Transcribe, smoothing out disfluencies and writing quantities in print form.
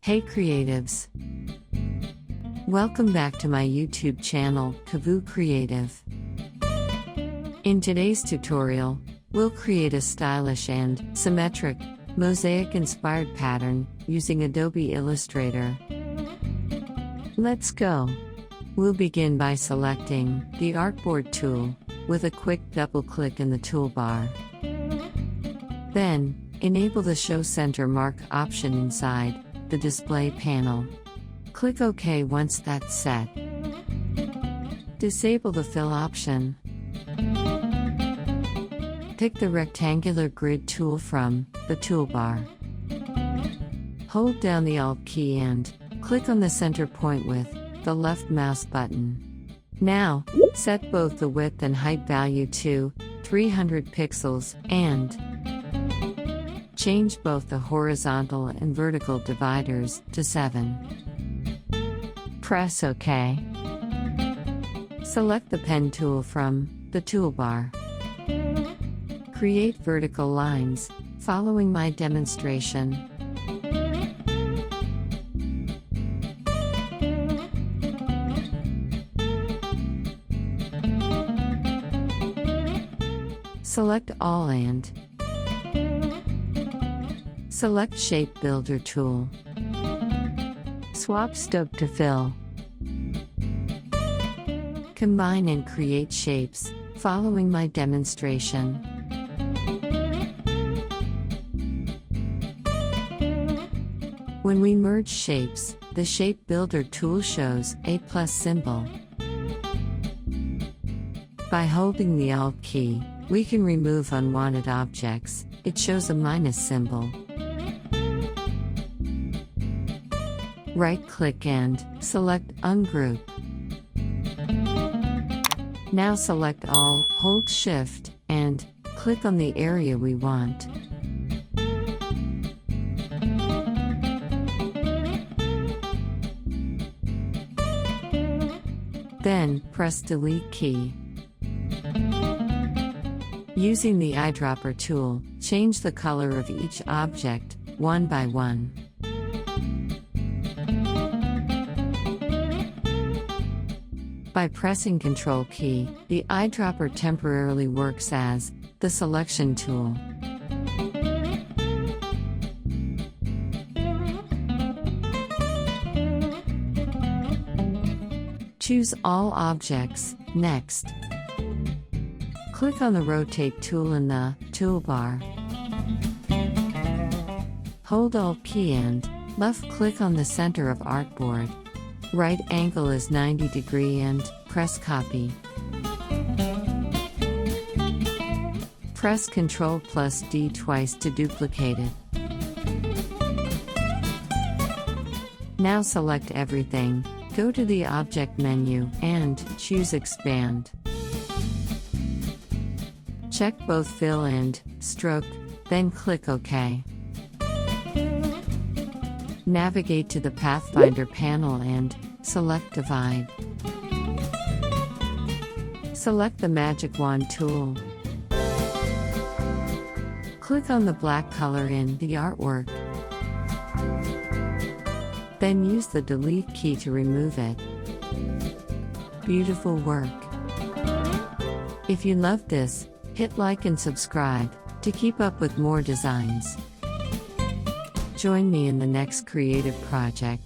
Hey creatives! Welcome back to my YouTube channel, Kavoo Creative. In today's tutorial, we'll create a stylish and symmetric, mosaic-inspired pattern using Adobe Illustrator. Let's go! We'll begin by selecting the Artboard tool with a quick double-click in the toolbar. Then, enable the Show Center Mark option inside the display panel. Click OK once that's set. Disable the Fill option. Pick the rectangular grid tool from the toolbar. Hold down the Alt key and click on the center point with the left mouse button. Now, set both the width and height value to 300 pixels and change both the horizontal and vertical dividers to 7. Press OK. Select the Pen tool from the toolbar. Create vertical lines, following my demonstration. Select All and select Shape Builder tool. Swap Stoke to Fill. Combine and create shapes, following my demonstration. When we merge shapes, the Shape Builder tool shows a plus symbol. By holding the Alt key, we can remove unwanted objects. It shows a minus symbol. Right-click and select Ungroup. Now select all, hold Shift, and click on the area we want. Then, press Delete key. Using the eyedropper tool, change the color of each object, one by one. By pressing Ctrl key, the eyedropper temporarily works as the selection tool. Choose all objects. Next, click on the Rotate tool in the toolbar. Hold Alt key and left-click on the center of Artboard. Right angle is 90 degree and press Copy. Press Ctrl plus D twice to duplicate it. Now select everything, go to the Object menu, and choose Expand. Check both Fill and Stroke, then click OK. Navigate to the Pathfinder panel and select Divide. Select the Magic Wand tool. Click on the black color in the artwork. Then use the Delete key to remove it. Beautiful work. If you loved this, hit like and subscribe to keep up with more designs. Join me in the next creative project.